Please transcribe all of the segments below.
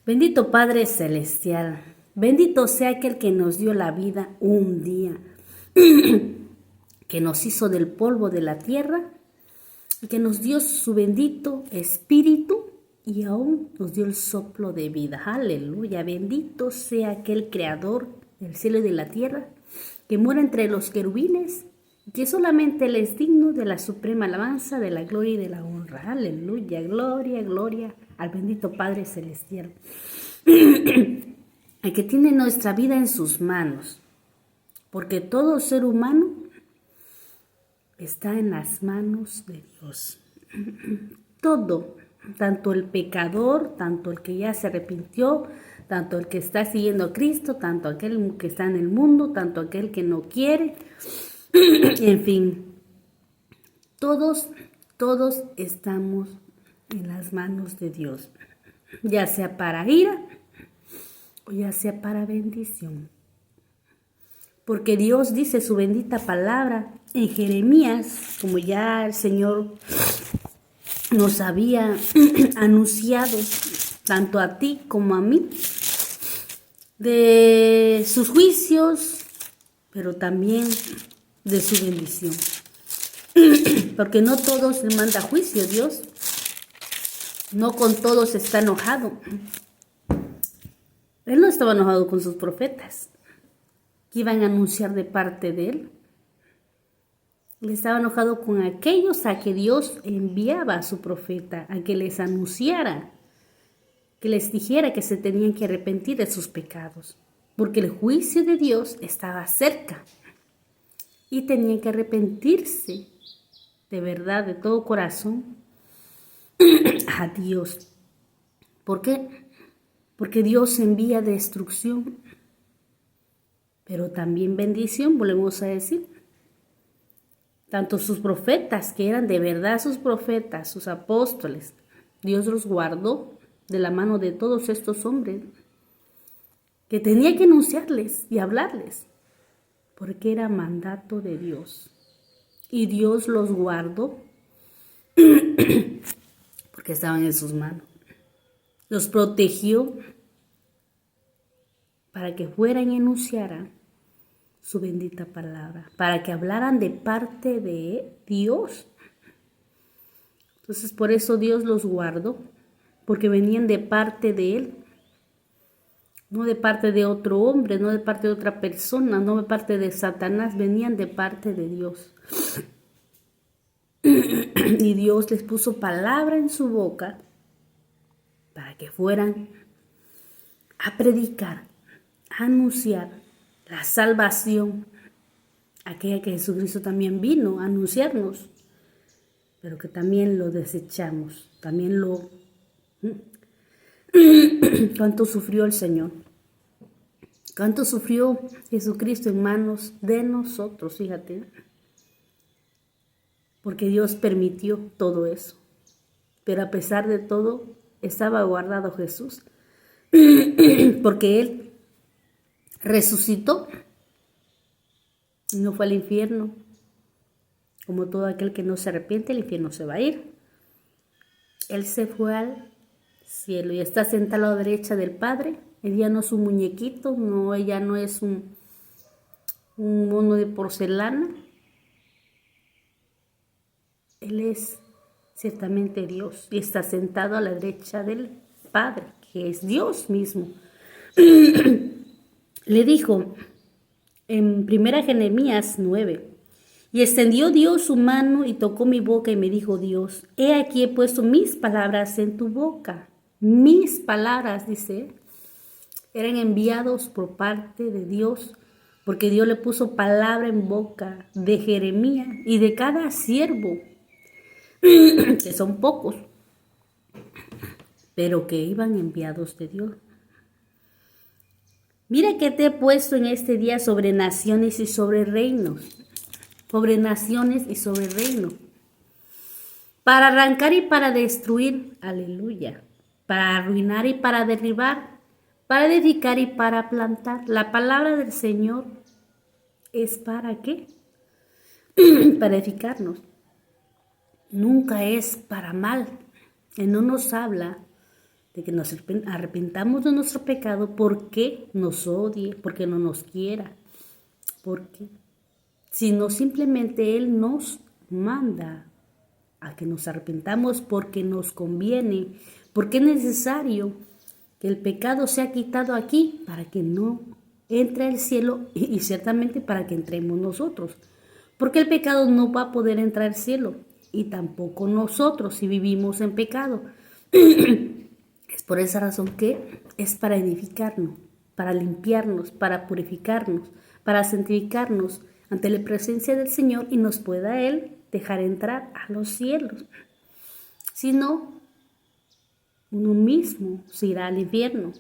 Bendito Padre Celestial, bendito sea aquel que nos dio la vida un día, que nos hizo del polvo de la tierra y que nos dio su bendito Espíritu y aún nos dio el soplo de vida. Aleluya, bendito sea aquel Creador del cielo y de la tierra, que mora entre los querubines y que solamente Él es digno de la suprema alabanza, de la gloria y de la honra. Aleluya, gloria, gloria al bendito Padre Celestial, el que tiene nuestra vida en sus manos, porque todo ser humano está en las manos de Dios. Todo, tanto el pecador, tanto el que ya se arrepintió, tanto el que está siguiendo a Cristo, tanto aquel que está en el mundo, tanto aquel que no quiere, en fin, todos estamos en las manos de Dios, ya sea para ira o ya sea para bendición. Porque Dios dice su bendita palabra en Jeremías, como ya el Señor nos había anunciado, tanto a ti como a mí, de sus juicios, pero también de su bendición. Porque no todos le manda juicio Dios, no con todos está enojado. Él no estaba enojado con sus profetas, que iban a anunciar de parte de Él. Él estaba enojado con aquellos a que Dios enviaba a su profeta, a que les anunciara, que les dijera que se tenían que arrepentir de sus pecados, porque el juicio de Dios estaba cerca y tenían que arrepentirse de verdad, de todo corazón, a Dios. ¿Por qué? Porque Dios envía destrucción, pero también bendición, volvemos a decir. Tanto sus profetas, que eran de verdad sus profetas, sus apóstoles, Dios los guardó de la mano de todos estos hombres, que tenía que anunciarles y hablarles, porque era mandato de Dios. Y Dios los guardó porque estaban en sus manos. Los protegió para que fueran y anunciaran su bendita palabra, para que hablaran de parte de Dios. Entonces por eso Dios los guardó, porque venían de parte de Él, no de parte de otro hombre, no de parte de otra persona, no de parte de Satanás, venían de parte de Dios. Y Dios les puso palabra en su boca para que fueran a predicar, a anunciar la salvación, aquella que Jesucristo también vino a anunciarnos, pero que también lo desechamos, también lo... ¿Cuánto sufrió el Señor? ¿Cuánto sufrió Jesucristo en manos de nosotros? Fíjate, porque Dios permitió todo eso, pero a pesar de todo estaba guardado Jesús, porque Él resucitó y no fue al infierno. Como todo aquel que no se arrepiente, el infierno se va a ir. Él se fue al cielo y está sentado a la derecha del Padre. Él ya no es un muñequito, no, ella no es un mono de porcelana. Él es ciertamente Dios y está sentado a la derecha del Padre, que es Dios mismo. Le dijo en 1 Jeremías 9, y extendió Dios su mano y tocó mi boca y me dijo Dios, he aquí he puesto mis palabras en tu boca. Mis palabras, dice, eran enviados por parte de Dios, porque Dios le puso palabra en boca de Jeremías y de cada siervo, que son pocos, pero que iban enviados de Dios. Mira que te he puesto en este día sobre naciones y sobre reinos, sobre naciones y sobre reinos, para arrancar y para destruir, aleluya, para arruinar y para derribar, para edificar y para plantar. La palabra del Señor es ¿para qué? Para edificarnos. Nunca es para mal. Él no nos habla de que nos arrepentamos de nuestro pecado, porque nos odie, porque no nos quiera, porque sino simplemente Él nos manda a que nos arrepentamos porque nos conviene, porque es necesario que el pecado sea quitado aquí para que no entre al cielo y ciertamente para que entremos nosotros, porque el pecado no va a poder entrar al cielo y tampoco nosotros si vivimos en pecado. Es por esa razón que es para edificarnos, para limpiarnos, para purificarnos, para santificarnos ante la presencia del Señor y nos pueda Él dejar entrar a los cielos. Si no, uno mismo se irá al infierno,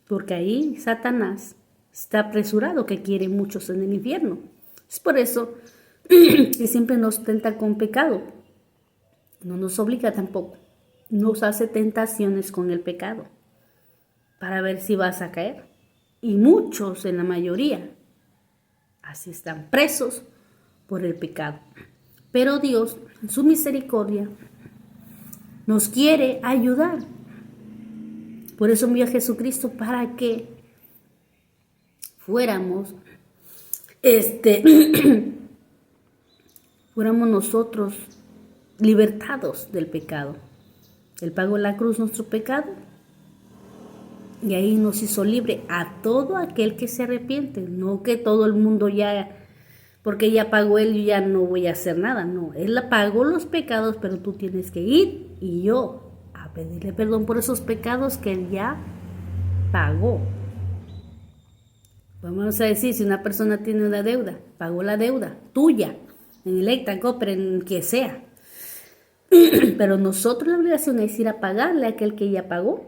porque ahí Satanás está apresurado que quiere muchos en el infierno. Es por eso que siempre nos tenta con pecado. No nos obliga tampoco. Nos hace tentaciones con el pecado para ver si vas a caer. Y muchos, en la mayoría, así están presos por el pecado. Pero Dios, en su misericordia, nos quiere ayudar. Por eso envió a Jesucristo para que fuéramos fuéramos nosotros libertados del pecado. Él pagó en la cruz nuestro pecado y ahí nos hizo libre a todo aquel que se arrepiente. No que todo el mundo ya, porque ya pagó Él, yo ya no voy a hacer nada. No, Él pagó los pecados, pero tú tienes que ir y yo a pedirle perdón por esos pecados que Él ya pagó. Vamos a decir, si una persona tiene una deuda, pagó la deuda tuya, en Electra, Copper, en que sea. Pero nosotros la obligación es ir a pagarle a aquel que ya pagó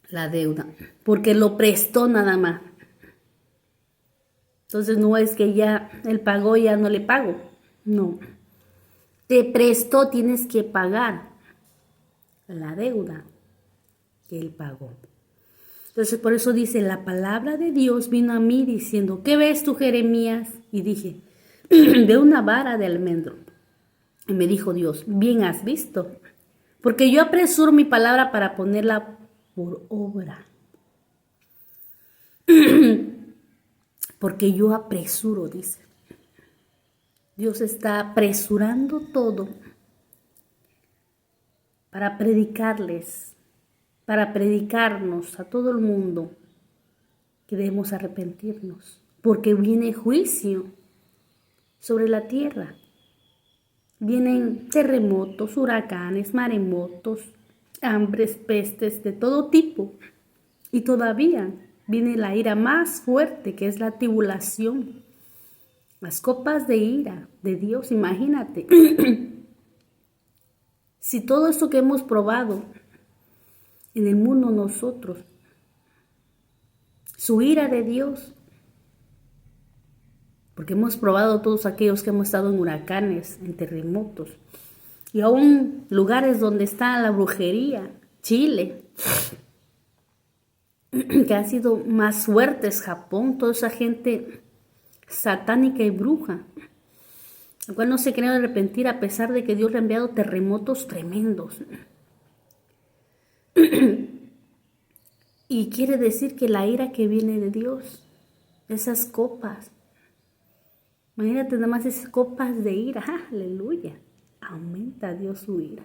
la deuda, porque lo prestó nada más. Entonces no es que ya él pagó y ya no le pago. No. Te prestó, tienes que pagar la deuda que él pagó. Entonces por eso dice, la palabra de Dios vino a mí diciendo, ¿qué ves tú, Jeremías? Y dije, veo una vara de almendro. Y me dijo Dios, bien has visto, porque yo apresuro mi palabra para ponerla por obra. Porque yo apresuro, dice. Dios está apresurando todo para predicarles, para predicarnos a todo el mundo que debemos arrepentirnos, porque viene juicio sobre la tierra. Vienen terremotos, huracanes, maremotos, hambres, pestes de todo tipo. Y todavía viene la ira más fuerte, que es la tribulación. Las copas de ira de Dios, imagínate. Si todo esto que hemos probado en el mundo nosotros, su ira de Dios, porque hemos probado todos aquellos que hemos estado en huracanes, en terremotos, y aún lugares donde está la brujería, Chile, que han sido más fuertes, Japón, toda esa gente satánica y bruja, la cual no se quiere arrepentir a pesar de que Dios le ha enviado terremotos tremendos. Y quiere decir que la ira que viene de Dios, esas copas, imagínate nada más esas copas de ira, aleluya, aumenta Dios su ira.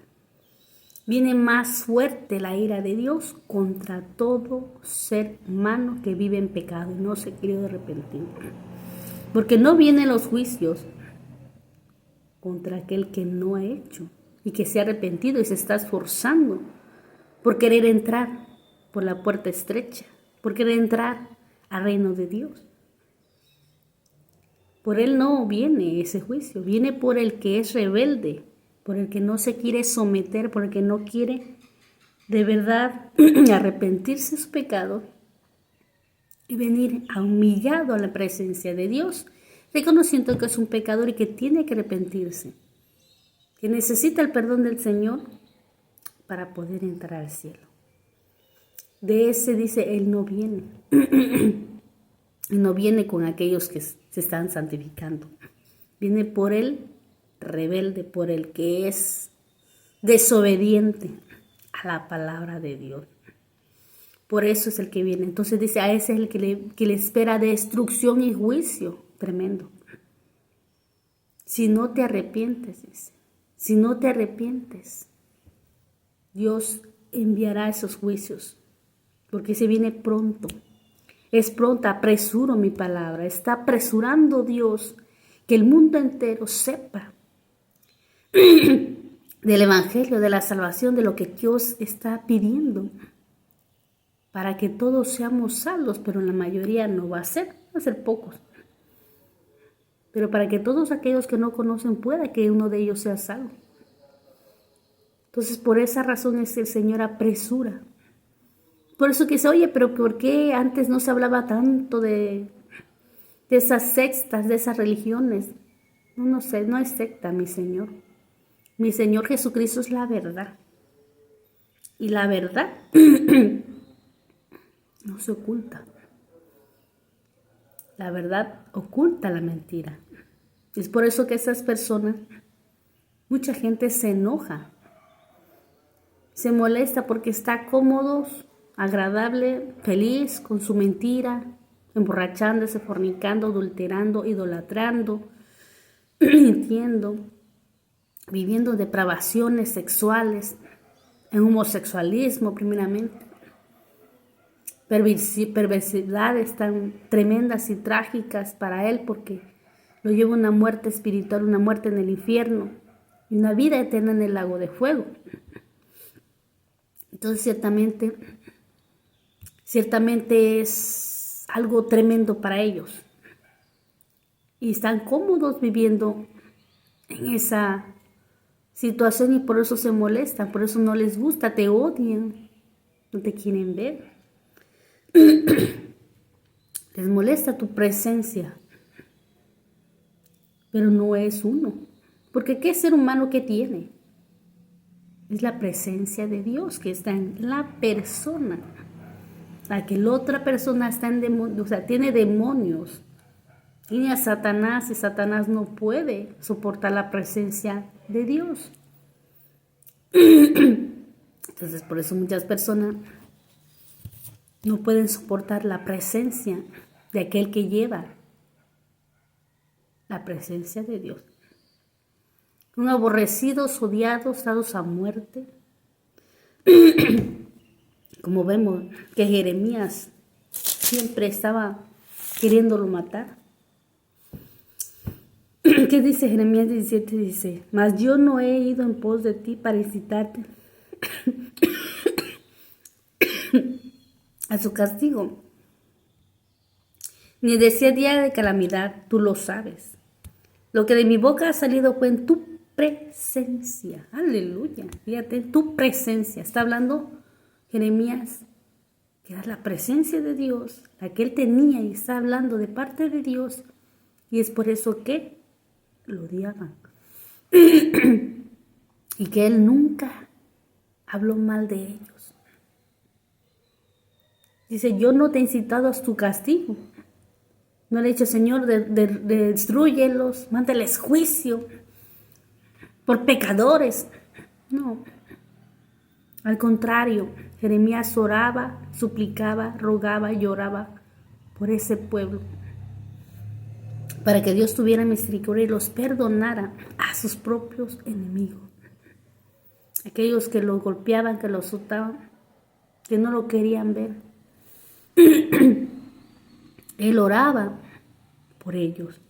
Viene más fuerte la ira de Dios contra todo ser humano que vive en pecado y no se quiere arrepentir. Porque no vienen los juicios contra aquel que no ha hecho y que se ha arrepentido y se está esforzando por querer entrar por la puerta estrecha, por querer entrar al reino de Dios. Por él no viene ese juicio, viene por el que es rebelde, por el que no se quiere someter, por el que no quiere de verdad arrepentirse de su pecado y venir humillado a la presencia de Dios, reconociendo que es un pecador y que tiene que arrepentirse, que necesita el perdón del Señor para poder entrar al cielo. De ese dice, Él no viene. No viene con aquellos que se están santificando. Viene por el rebelde, por el que es desobediente a la palabra de Dios. Por eso es el que viene. Entonces dice, a ese es el que le espera destrucción y juicio. Tremendo. Si no te arrepientes, dice. Si no te arrepientes, Dios enviará esos juicios. Porque se viene pronto. Es pronto, apresuro mi palabra. Está apresurando Dios que el mundo entero sepa del evangelio, de la salvación, de lo que Dios está pidiendo. Para que todos seamos salvos, pero la mayoría no va a ser pocos. Pero para que todos aquellos que no conocen pueda que uno de ellos sea salvo. Entonces, por esa razón es que el Señor apresura. Por eso que dice, oye, pero ¿por qué antes no se hablaba tanto de esas sectas, de esas religiones? No sé, no es secta, mi Señor. Mi Señor Jesucristo es la verdad. Y la verdad no se oculta. La verdad oculta la mentira. Es por eso que esas personas, mucha gente se enoja, se molesta porque está cómodo, agradable, feliz con su mentira, emborrachándose, fornicando, adulterando, idolatrando, mintiendo, viviendo depravaciones sexuales, en homosexualismo primeramente, perversidades tan tremendas y trágicas para él porque lo lleva una muerte espiritual, una muerte en el infierno y una vida eterna en el lago de fuego. Entonces ciertamente es algo tremendo para ellos y están cómodos viviendo en esa situación y por eso se molestan, por eso no les gusta, te odian, no te quieren ver. Les molesta tu presencia, pero no es uno. Porque ¿qué ser humano que tiene? Es la presencia de Dios que está en la persona. La que la otra persona está en demonio, o sea, tiene demonios. Tiene a Satanás y Satanás no puede soportar la presencia de Dios. Entonces, por eso muchas personas no pueden soportar la presencia de aquel que lleva la presencia de Dios. Son aborrecidos, odiados, dados a muerte. Como vemos que Jeremías siempre estaba queriéndolo matar. ¿Qué dice Jeremías 17? Dice, mas yo no he ido en pos de ti para incitarte a su castigo, ni decía día de calamidad, tú lo sabes. Lo que de mi boca ha salido fue en tu presencia. Aleluya. Fíjate, en tu presencia. Está hablando Jeremías, que era la presencia de Dios, la que él tenía y está hablando de parte de Dios. Y es por eso que lo odiaban. Y que él nunca habló mal de ellos. Dice, yo no te he incitado a tu castigo. No le he dicho, Señor, destrúyelos, mándales juicio por pecadores. No. Al contrario, Jeremías oraba, suplicaba, rogaba, lloraba por ese pueblo. Para que Dios tuviera misericordia y los perdonara a sus propios enemigos. Aquellos que lo golpeaban, que lo azotaban, que no lo querían ver. Él oraba por ellos.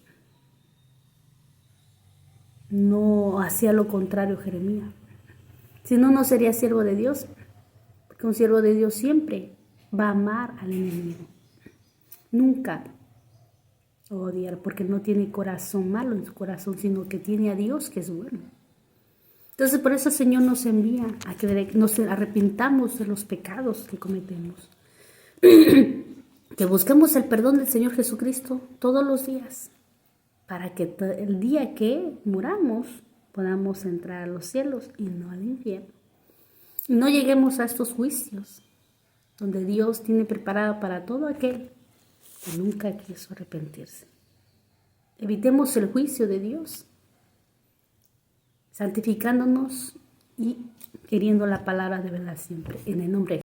No hacía lo contrario Jeremías. Si no, no sería siervo de Dios. Porque un siervo de Dios siempre va a amar al enemigo. Nunca odiar, porque no tiene corazón malo en su corazón, sino que tiene a Dios que es bueno. Entonces por eso el Señor nos envía a que nos arrepintamos de los pecados que cometemos. Que busquemos el perdón del Señor Jesucristo todos los días, para que el día que muramos podamos entrar a los cielos y no al infierno. Y no lleguemos a estos juicios, donde Dios tiene preparado para todo aquel que nunca quiso arrepentirse. Evitemos el juicio de Dios, santificándonos y queriendo la palabra de verdad siempre. En el nombre de